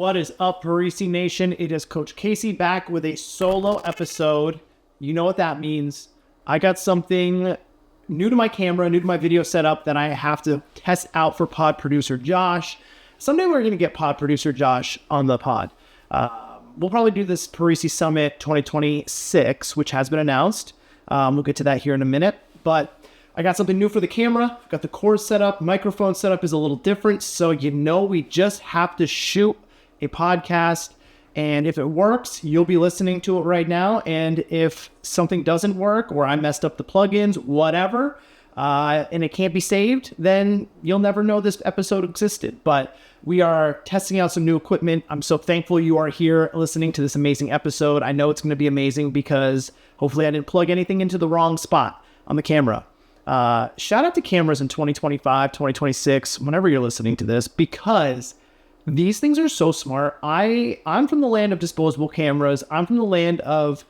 What is up, Parisi Nation? It is Coach Casey back with a solo episode. You know what that means. I got something new to my camera, new to my video setup that I have to test out for pod producer Josh. Someday we're going to get pod producer Josh on the pod. We'll probably do this Parisi Summit 2026, which has been announced. We'll get to that here in a minute. But I got something new for the camera. Got the cord set up. Microphone setup is a little different. So we just have to shoot a podcast. And if it works, you'll be listening to it right now. And if something doesn't work or I messed up the plugins, whatever, and it can't be saved, then you'll never know this episode existed. But we are testing out some new equipment. I'm so thankful you are here listening to this amazing episode. I know it's going to be amazing because hopefully I didn't plug anything into the wrong spot on the camera. Shout out to cameras in 2025, 2026, whenever you're listening to this, because these things are so smart. I'm from the land of disposable cameras. I'm from the land of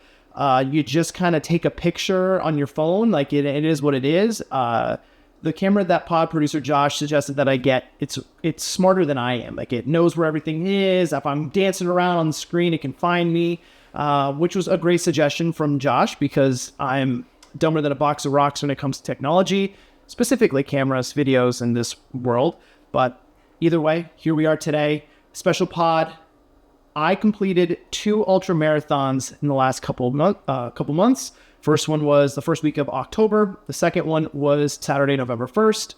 you just kind of take a picture on your phone. Like it is what it is. The camera that pod producer Josh suggested that I get, it's smarter than I am. Like it knows where everything is. If I'm dancing around on the screen, it can find me, which was a great suggestion from Josh because I'm dumber than a box of rocks when it comes to technology, specifically cameras, videos, in this world. But either way, here we are today. Special pod. I completed 2 ultramarathons in the last couple months. First one was the first week of October. The second one was Saturday, November 1st.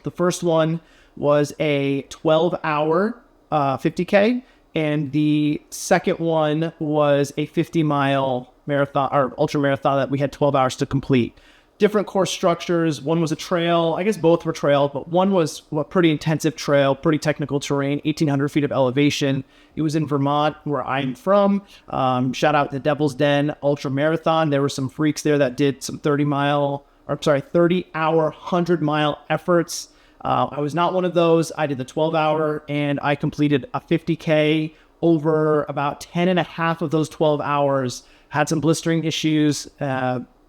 The first one was a 12-hour 50K, and the second one was a 50-mile marathon or ultramarathon that we had 12 hours to complete. Different course structures. One was a trail. I guess both were trail, but one was a pretty intensive trail, pretty technical terrain, 1,800 feet of elevation. It was in Vermont, where I'm from. Shout out to Devil's Den Ultra Marathon. There were some freaks there that did some 30-hour, 100-mile efforts. I was not one of those. I did the 12-hour, and I completed a 50K over about 10 and a half of those 12 hours. Had some blistering issues,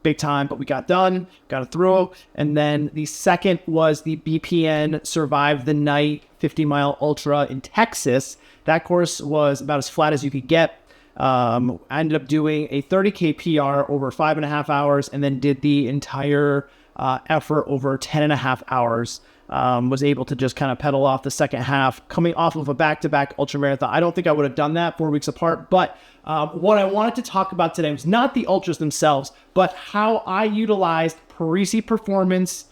big time, but we got done, got it through. And then the second was the BPN Survive the Night 50-mile ultra in Texas. That course was about as flat as you could get. I ended up doing a 30K PR over 5.5 hours and then did the entire effort over 10.5 hours. Was able to just kind of pedal off the second half, coming off of a back-to-back ultramarathon. I don't think I would have done that 4 weeks apart, but what I wanted to talk about today was not the ultras themselves, but how I utilized Parisi performance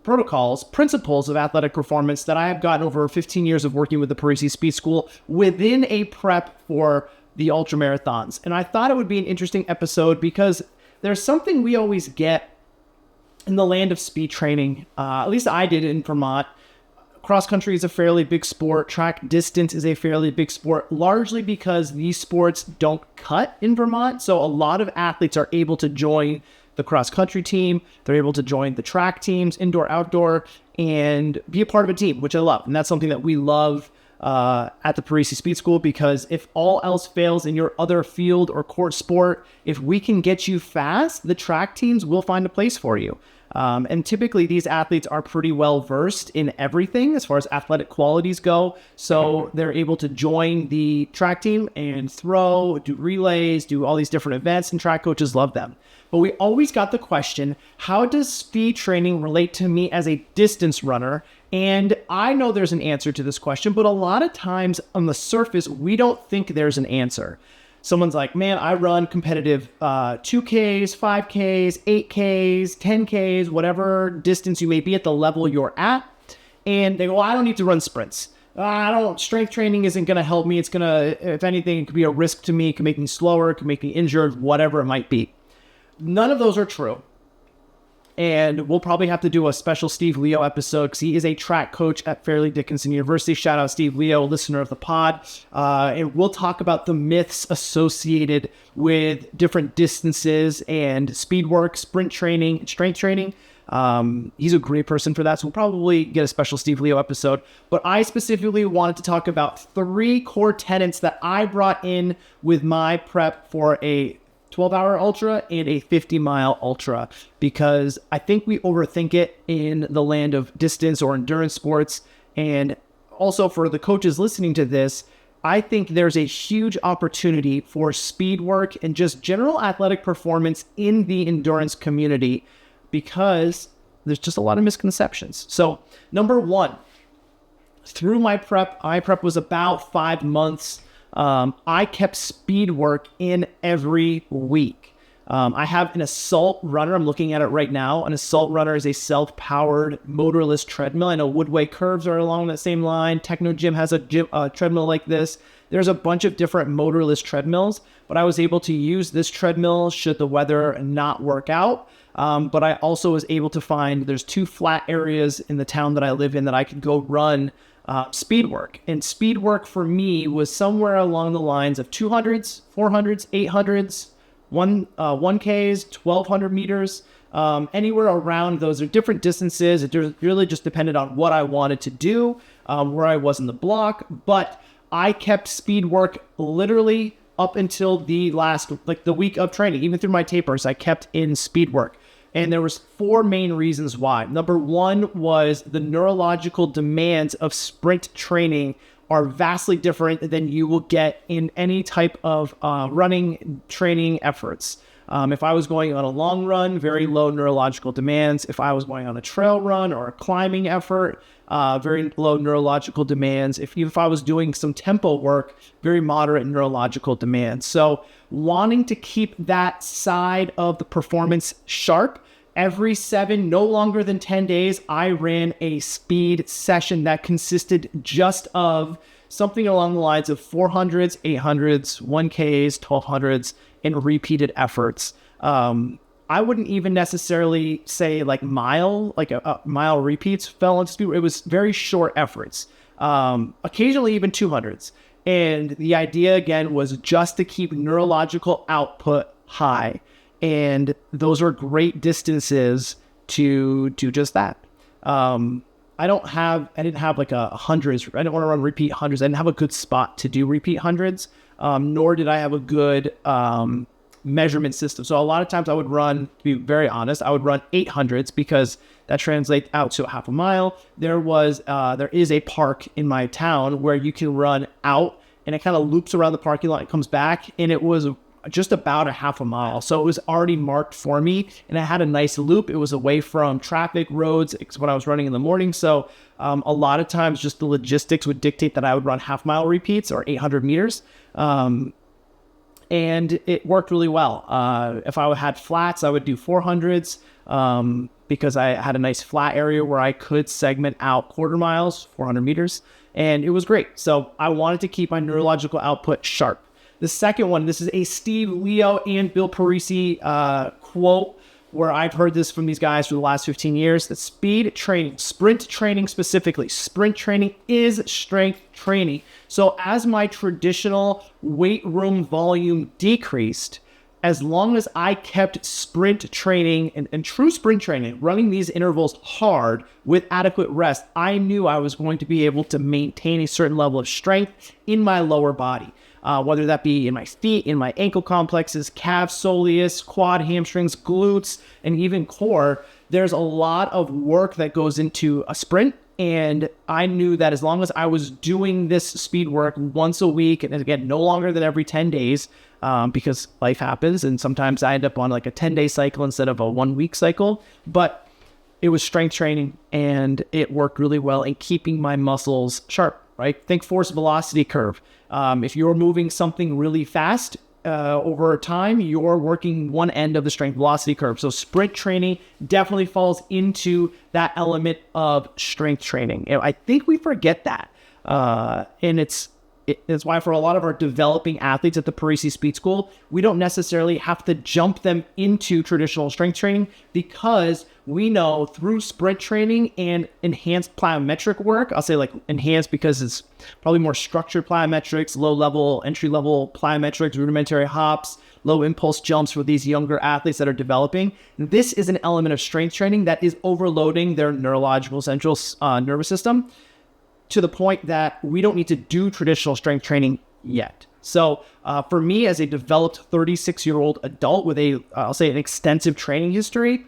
protocols, principles of athletic performance that I have gotten over 15 years of working with the Parisi Speed School within a prep for the ultramarathons. And I thought it would be an interesting episode because there's something we always get in the land of speed training. At least I did in Vermont. Cross country is a fairly big sport. Track distance is a fairly big sport, largely because these sports don't cut in Vermont. So a lot of athletes are able to join the cross country team. They're able to join the track teams, indoor, outdoor, and be a part of a team, which I love. And that's something that we love at the Parisi Speed School, because if all else fails in your other field or court sport, if we can get you fast, the track teams will find a place for you. And typically these athletes are pretty well versed in everything as far as athletic qualities go. So they're able to join the track team and throw, do relays, do all these different events, and track coaches love them. But we always got the question, how does speed training relate to me as a distance runner? And I know there's an answer to this question, but a lot of times on the surface, we don't think there's an answer. Someone's like, man, I run competitive 2Ks, 5Ks, 8Ks, 10Ks, whatever distance you may be at the level you're at. And they go, well, I don't need to run sprints. Strength training isn't going to help me. It's going to, if anything, it could be a risk to me. It can make me slower. It can make me injured, whatever it might be. None of those are true. And we'll probably have to do a special Steve Leo episode because he is a track coach at Fairleigh Dickinson University. Shout out Steve Leo, listener of the pod. And we'll talk about the myths associated with different distances and speed work, sprint training, and strength training. He's a great person for that, so we'll probably get a special Steve Leo episode. But I specifically wanted to talk about 3 core tenets that I brought in with my prep for a 12-hour ultra and a 50-mile ultra, because I think we overthink it in the land of distance or endurance sports. And also for the coaches listening to this, I think there's a huge opportunity for speed work and just general athletic performance in the endurance community because there's just a lot of misconceptions. So number one, through my prep was about 5 months. I kept speed work in every week. I have an Assault Runner. I'm looking at it right now. An Assault Runner is a self-powered motorless treadmill. I know Woodway Curves are along that same line. Techno Gym has a treadmill like this. There's a bunch of different motorless treadmills, but I was able to use this treadmill should the weather not work out. But I also was able to find there's 2 flat areas in the town that I live in that I could go run speed work. And speed work for me was somewhere along the lines of 200s, 400s, 800s, 1Ks, 1200 meters, anywhere around those are different distances. It really just depended on what I wanted to do, where I was in the block. But I kept speed work literally up until the last, like the week of training, even through my tapers, I kept in speed work. And there was 4 main reasons why. Number 1 was the neurological demands of sprint training are vastly different than you will get in any type of running training efforts. If I was going on a long run, very low neurological demands. If I was going on a trail run or a climbing effort, very low neurological demands. If I was doing some tempo work, very moderate neurological demands. So wanting to keep that side of the performance sharp, every 7, no longer than 10 days, I ran a speed session that consisted just of something along the lines of 400s, 800s, 1Ks, 1200s, and repeated efforts. I wouldn't even necessarily say like a mile repeats fell into speed. It was very short efforts, occasionally even 200s. And the idea again was just to keep neurological output high. And those are great distances to do just that. I didn't have like a hundreds. I didn't want to run repeat hundreds. I didn't have a good spot to do repeat hundreds, nor did I have a good measurement system. So a lot of times I would run, to be very honest, I would run 800s because that translates out to a half a mile. There is a park in my town where you can run out and it kind of loops around the parking lot and comes back. And it was just about a half a mile. So it was already marked for me and I had a nice loop. It was away from traffic roads when I was running in the morning. So a lot of times just the logistics would dictate that I would run half mile repeats or 800 meters. And it worked really well. If I had flats, I would do 400s because I had a nice flat area where I could segment out quarter miles, 400 meters, and it was great. So I wanted to keep my neurological output sharp. The second one, this is a Steve Leo and Bill Parisi quote where I've heard this from these guys for the last 15 years, that speed training, sprint training specifically, sprint training is strength training. So as my traditional weight room volume decreased, as long as I kept sprint training and true sprint training, running these intervals hard with adequate rest, I knew I was going to be able to maintain a certain level of strength in my lower body. Whether that be in my feet, in my ankle complexes, calves, soleus, quad, hamstrings, glutes, and even core. There's a lot of work that goes into a sprint. And I knew that as long as I was doing this speed work once a week, and again, no longer than every 10 days, because life happens. And sometimes I end up on like a 10-day cycle instead of a 1-week cycle. But it was strength training and it worked really well in keeping my muscles sharp, right? Think force velocity curve. If you're moving something really fast over time, you're working one end of the strength velocity curve. So sprint training definitely falls into that element of strength training. And I think we forget that. And it's why for a lot of our developing athletes at the Parisi Speed School, we don't necessarily have to jump them into traditional strength training because we know through sprint training and enhanced plyometric work, I'll say like enhanced because it's probably more structured plyometrics, low-level, entry-level plyometrics, rudimentary hops, low impulse jumps for these younger athletes that are developing. This is an element of strength training that is overloading their neurological central nervous system to the point that we don't need to do traditional strength training yet. So for me as a developed 36-year-old adult with I'll say an extensive training history,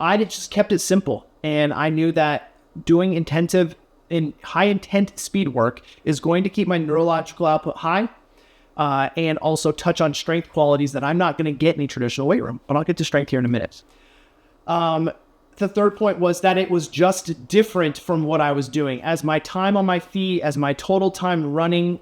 I just kept it simple. And I knew that doing intensive high intent speed work is going to keep my neurological output high, and also touch on strength qualities that I'm not going to get in a traditional weight room. But I'll get to strength here in a minute. The third point was that it was just different from what I was doing. As my time on my feet, as my total time running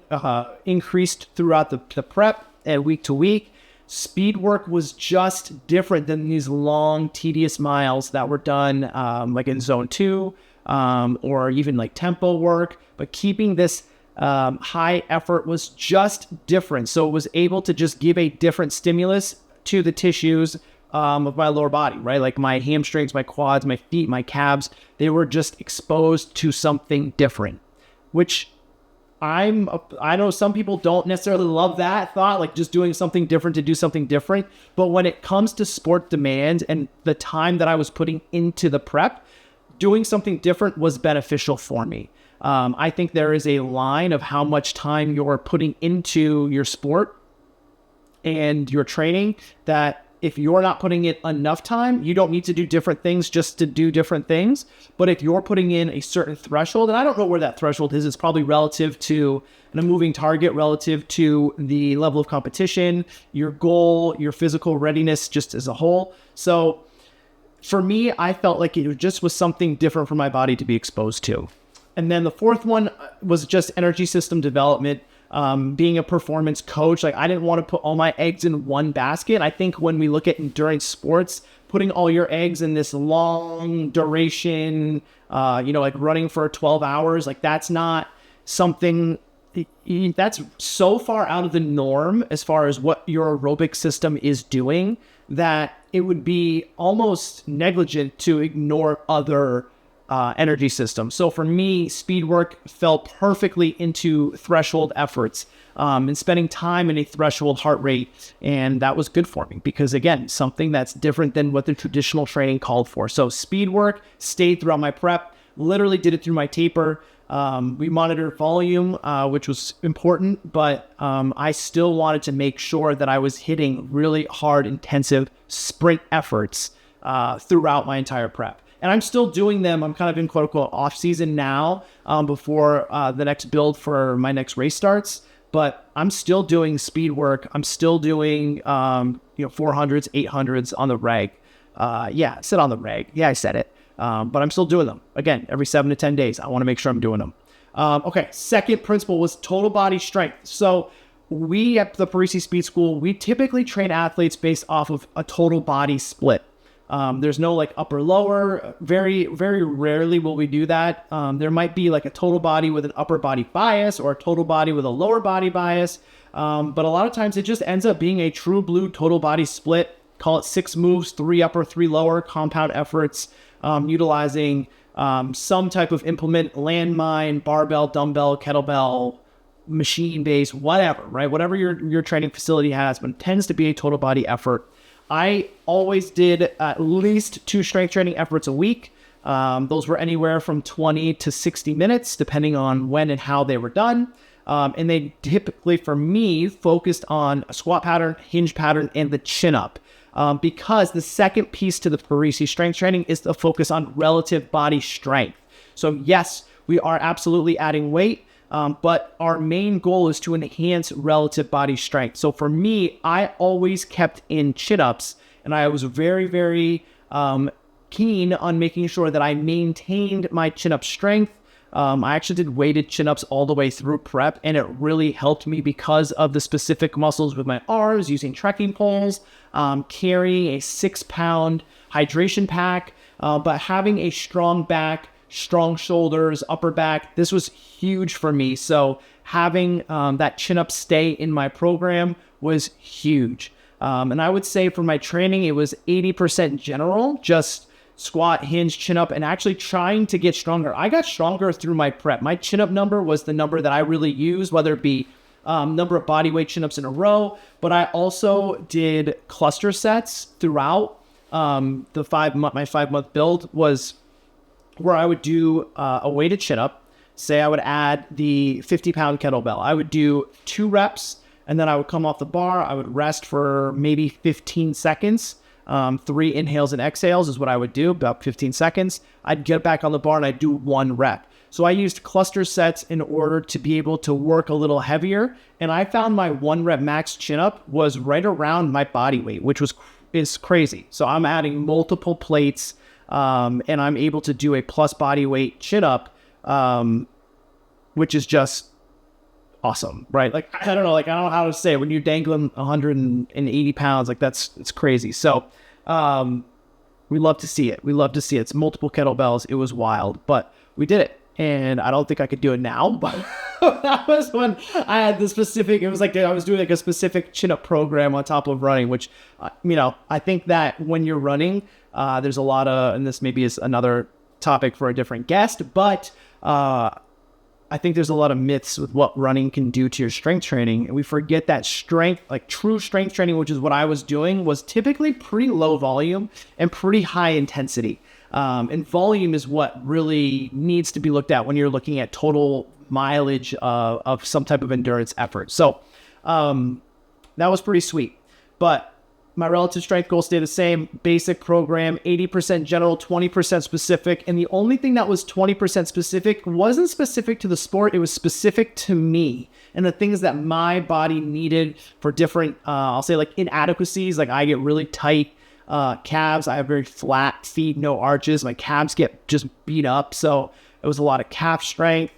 increased throughout the prep and week to week, speed work was just different than these long, tedious miles that were done like in zone 2 or even like tempo work. But keeping this high effort was just different. So it was able to just give a different stimulus to the tissues of my lower body, right? Like my hamstrings, my quads, my feet, my calves, they were just exposed to something different, which I know some people don't necessarily love that thought, like just doing something different to do something different. But when it comes to sport demands and the time that I was putting into the prep, doing something different was beneficial for me. I think there is a line of how much time you're putting into your sport and your training that if you're not putting in enough time, you don't need to do different things just to do different things. But if you're putting in a certain threshold, and I don't know where that threshold is, it's probably relative to a moving target, relative to the level of competition, your goal, your physical readiness just as a whole. So for me, I felt like it just was something different for my body to be exposed to. And then the fourth one was just energy system development. Being a performance coach, like I didn't want to put all my eggs in one basket. I think when we look at endurance sports, putting all your eggs in this long duration, like running for 12 hours, like that's not something that's so far out of the norm as far as what your aerobic system is doing that it would be almost negligent to ignore other energy system. So for me, speed work fell perfectly into threshold efforts and spending time in a threshold heart rate. And that was good for me because, again, something that's different than what the traditional training called for. So speed work stayed throughout my prep, literally did it through my taper. We monitored volume, which was important, but I still wanted to make sure that I was hitting really hard, intensive sprint efforts throughout my entire prep. And I'm still doing them. I'm kind of in quote unquote off season now before the next build for my next race starts. But I'm still doing speed work. I'm still doing 400s, 800s on the reg. I said on the reg. Yeah, I said it. But I'm still doing them. Again, every 7 to 10 days. I want to make sure I'm doing them. Okay, second principle was total body strength. So we at the Parisi Speed School, we typically train athletes based off of a total body split. There's no like upper lower. Very, very rarely will we do that. There might be like a total body with an upper body bias or a total body with a lower body bias. But a lot of times it just ends up being a true blue total body split. Call it 6 moves, 3 upper, 3 lower, compound efforts, utilizing some type of implement, landmine, barbell, dumbbell, kettlebell, machine base, whatever, right? Whatever your training facility has, but it tends to be a total body effort. I always did at least 2 strength training efforts a week. Those were anywhere from 20 to 60 minutes, depending on when and how they were done. And they typically, for me, focused on a squat pattern, hinge pattern, and the chin up. Because the second piece to the Parisi strength training is the focus on relative body strength. So yes, we are absolutely adding weight. But our main goal is to enhance relative body strength. So for me, I always kept in chin-ups, and I was very, very keen on making sure that I maintained my chin-up strength. I actually did weighted chin-ups all the way through prep, and it really helped me because of the specific muscles with my arms, using trekking poles, carrying a 6-pound hydration pack, but having a strong back, strong shoulders, upper back. This was huge for me. So having that chin up stay in my program was huge. And I would say for my training, it was 80% general, just squat, hinge, chin up, and actually trying to get stronger. I got stronger through my prep. My chin up number was the number that I really used, whether it be number of body weight chin ups in a row, but I also did cluster sets throughout my 5-month build was where I would do a weighted chin-up. Say I would add the 50-pound kettlebell. I would do 2 reps, and then I would come off the bar. I would rest for maybe 15 seconds. 3 inhales and exhales is what I would do, about 15 seconds. I'd get back on the bar, and I'd do 1 rep. So I used cluster sets in order to be able to work a little heavier. And I found my 1 rep max chin up was right around my body weight, which is crazy. So I'm adding multiple plates, and I'm able to do a plus body weight chin up, which is just awesome, right? Like, I don't know how to say it. When you're dangling 180 pounds, like it's crazy. So, we love to see it. It's multiple kettlebells. It was wild, but we did it. And I don't think I could do it now, but that was when I had the specific, it was like I was doing like a specific chin-up program on top of running, which, I think that when you're running, there's a lot of, and this maybe is another topic for a different guest, but I think there's a lot of myths with what running can do to your strength training. And we forget that strength, like true strength training, which is what I was doing, was typically pretty low volume and pretty high intensity. And volume is what really needs to be looked at when you're looking at total mileage of some type of endurance effort. So that was pretty sweet. But my relative strength goals stay the same. Basic program, 80% general, 20% specific. And the only thing that was 20% specific wasn't specific to the sport. It was specific to me and the things that my body needed for different, I'll say like inadequacies. Like I get really tight calves. I have very flat feet, no arches. My calves get just beat up. So it was a lot of calf strength,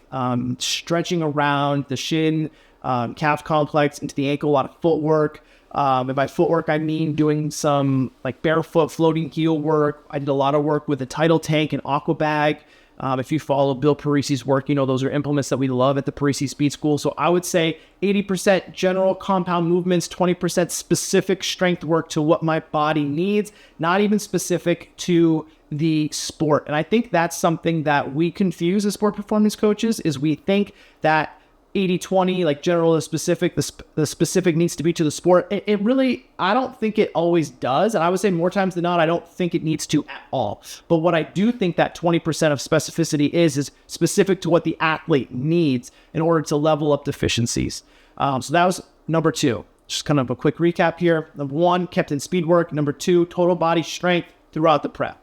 stretching around the shin, calf complex into the ankle, a lot of footwork. And by footwork, I mean doing some like barefoot floating heel work. I did a lot of work with a tidal tank and aqua bag. If you follow Bill Parisi's work, those are implements that we love at the Parisi Speed School. So I would say 80% general compound movements, 20% specific strength work to what my body needs, not even specific to the sport. And I think that's something that we confuse as sport performance coaches, is we think that 80-20, like general is specific, the specific needs to be to the sport. It really, I don't think it always does. And I would say more times than not, I don't think it needs to at all. But what I do think that 20% of specificity is specific to what the athlete needs in order to level up deficiencies. So that was number 2. Just kind of a quick recap here. Number 1, kept in speed work. Number 2, total body strength throughout the prep.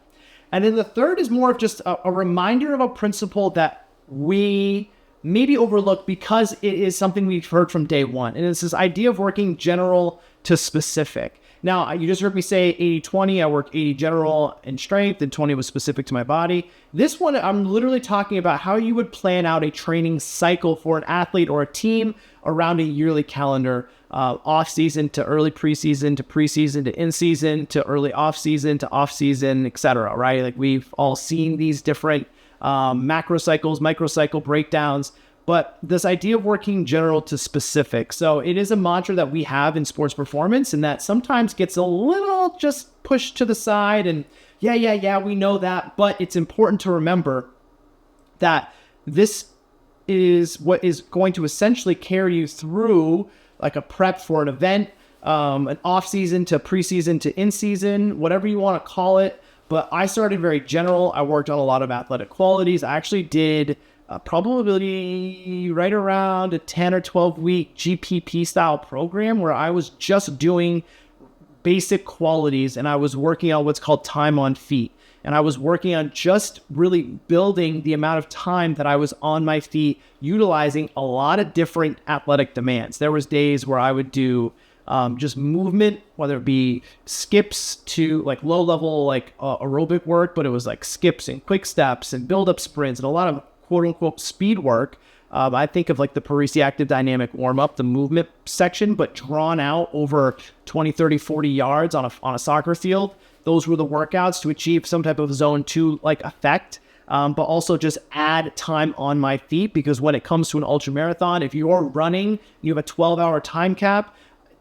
And then the third is more of just a reminder of a principle that we maybe overlooked because it is something we've heard from day one. And it's this idea of working general to specific. Now, you just heard me say 80-20. I worked 80 general and strength, and 20 was specific to my body. This one, I'm literally talking about how you would plan out a training cycle for an athlete or a team around a yearly calendar, off-season to early preseason to preseason to in-season to early off-season to off-season, etc., right? Like we've all seen these different macro cycles, microcycle breakdowns, but this idea of working general to specific. So it is a mantra that we have in sports performance, and that sometimes gets a little just pushed to the side. And yeah, we know that, but it's important to remember that this is what is going to essentially carry you through like a prep for an event, an off season to preseason to in season, whatever you want to call it. But I started very general. I worked on a lot of athletic qualities. I actually did probably right around a 10 or 12 week GPP style program where I was just doing basic qualities, and I was working on what's called time on feet. And I was working on just really building the amount of time that I was on my feet, utilizing a lot of different athletic demands. There was days where I would do just movement, whether it be skips to like low level, like aerobic work, but it was like skips and quick steps and build up sprints and a lot of quote unquote speed work. I think of like the Parisi Active Dynamic warm up, the movement section, but drawn out over 20, 30, 40 yards on a soccer field. Those were the workouts to achieve some type of zone 2 like effect. But also just add time on my feet, because when it comes to an ultra marathon, if you're running, you have a 12-hour time cap.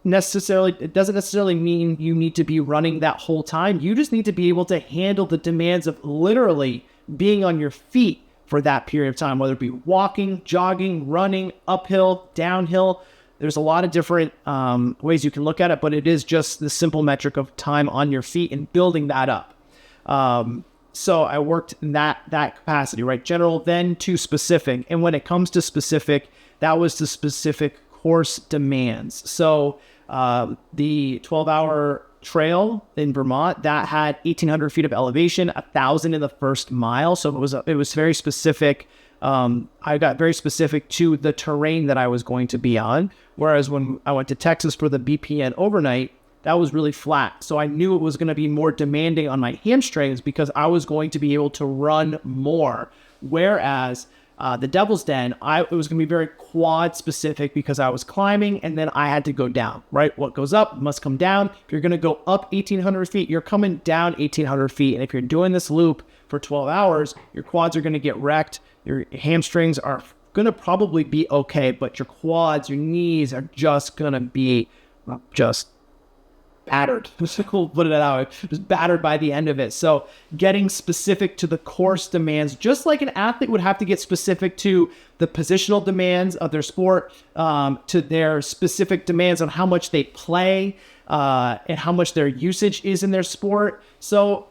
It doesn't necessarily mean you need to be running that whole time. You just need to be able to handle the demands of literally being on your feet for that period of time, whether it be walking, jogging, running, uphill, downhill. There's a lot of different ways you can look at it, but it is just the simple metric of time on your feet and building that up. So I worked in that capacity, right? General, then to specific. And when it comes to specific, that was the specific course demands. So the 12-hour trail in Vermont, that had 1,800 feet of elevation, 1,000 in the first mile. So it was very specific I got very specific to the terrain that I was going to be on. Whereas when I went to Texas for the BPN overnight, that was really flat. So I knew it was going to be more demanding on my hamstrings because I was going to be able to run more. Whereas the Devil's Den, it was going to be very quad specific because I was climbing and then I had to go down, right? What goes up must come down. If you're going to go up 1,800 feet, you're coming down 1,800 feet. And if you're doing this loop for 12 hours, your quads are going to get wrecked. Your hamstrings are going to probably be okay, but your quads, your knees are just going to be just battered. We'll put it that way. Just battered by the end of it. So getting specific to the course demands, just like an athlete would have to get specific to the positional demands of their sport, to their specific demands on how much they play, and how much their usage is in their sport. So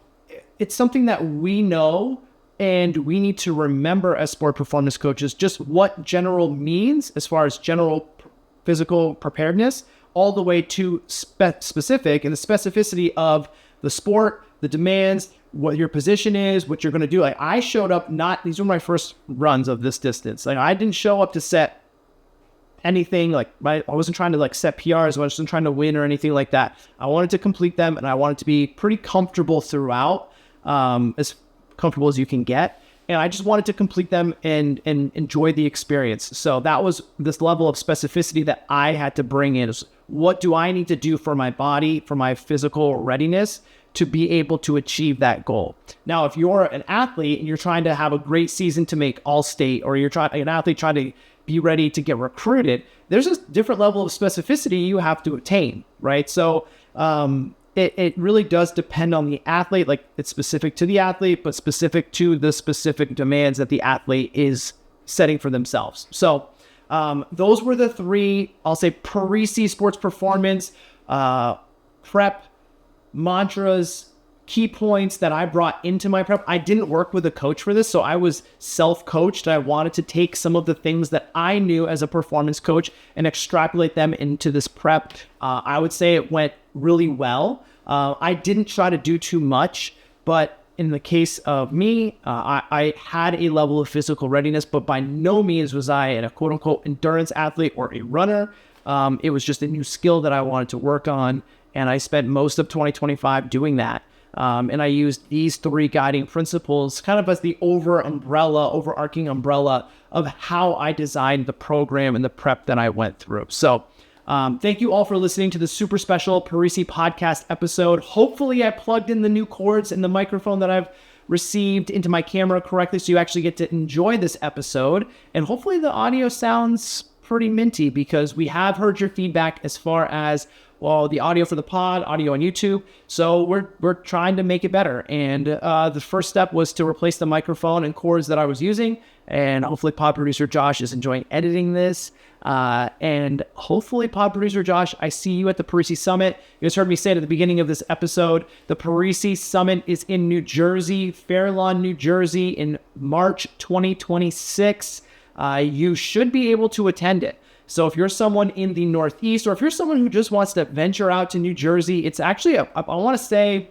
it's something that we know and we need to remember as sport performance coaches, just what general means as far as general physical preparedness, all the way to specific and the specificity of the sport, the demands, what your position is, what you're going to do. Like I showed up, these were my first runs of this distance. Like I didn't show up to set anything, I wasn't trying to set PRs. I wasn't trying to win or anything like that. I wanted to complete them and I wanted to be pretty comfortable throughout, as comfortable as you can get. And I just wanted to complete them and enjoy the experience. So that was this level of specificity that I had to bring in. What do I need to do for my body, for my physical readiness to be able to achieve that goal? Now, if you're an athlete and you're trying to have a great season to make All-State, or you're an athlete trying to be ready to get recruited, there's a different level of specificity you have to attain, right? So it really does depend on the athlete. It's specific to the athlete, but specific to the specific demands that the athlete is setting for themselves. So those were the three, I'll say, Parisi sports performance, prep, mantras, key points that I brought into my prep. I didn't work with a coach for this, so I was self-coached. I wanted to take some of the things that I knew as a performance coach and extrapolate them into this prep. I would say it went really well. I didn't try to do too much, but in the case of me, I had a level of physical readiness, but by no means was I a quote-unquote endurance athlete or a runner. It was just a new skill that I wanted to work on, and I spent most of 2025 doing that. And I used these three guiding principles kind of as the overarching umbrella of how I designed the program and the prep that I went through. So thank you all for listening to the super special Parisi podcast episode. Hopefully I plugged in the new cords and the microphone that I've received into my camera correctly, so you actually get to enjoy this episode. And hopefully the audio sounds pretty minty, because we have heard your feedback as far as, well, the audio for the pod, audio on YouTube. So we're trying to make it better. And the first step was to replace the microphone and cords that I was using. And hopefully pod producer Josh is enjoying editing this. And hopefully pod producer Josh, I see you at the Parisi Summit. You guys heard me say it at the beginning of this episode. The Parisi Summit is in New Jersey, Fair Lawn, New Jersey in March 2026. You should be able to attend it. So if you're someone in the Northeast, or if you're someone who just wants to venture out to New Jersey, it's actually, I want to say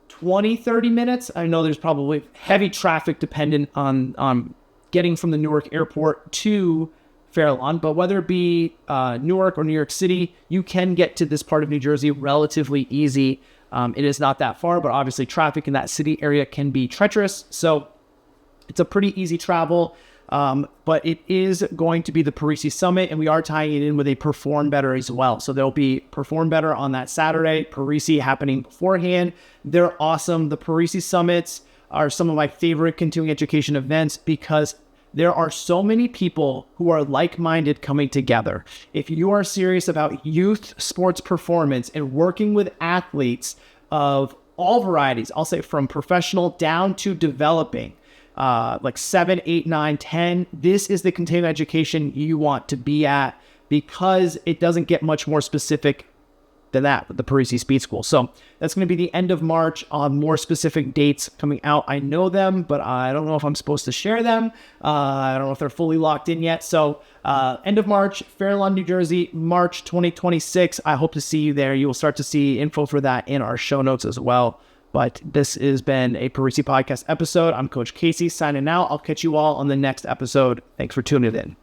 20, 30 minutes. I know there's probably heavy traffic dependent on getting from the Newark airport to Fair Lawn, but whether it be Newark or New York City, you can get to this part of New Jersey relatively easy. It is not that far, but obviously traffic in that city area can be treacherous. So it's a pretty easy travel. But it is going to be the Parisi Summit, and we are tying it in with a Perform Better as well. So there'll be Perform Better on that Saturday, Parisi happening beforehand. They're awesome. The Parisi Summits are some of my favorite continuing education events because there are so many people who are like-minded coming together. If you are serious about youth sports performance and working with athletes of all varieties, I'll say from professional down to developing, like 7, 8, 9, 10, this is the continuing education you want to be at, because it doesn't get much more specific than that with the Parisi Speed School. So that's going to be the end of March. On more specific dates coming out. I know them, but I don't know if I'm supposed to share them. I don't know if they're fully locked in yet. So end of March, Fair Lawn, New Jersey, March 2026. I hope to see you there. You will start to see info for that in our show notes as well. But this has been a Parisi Podcast episode. I'm Coach Casey signing out. I'll catch you all on the next episode. Thanks for tuning in.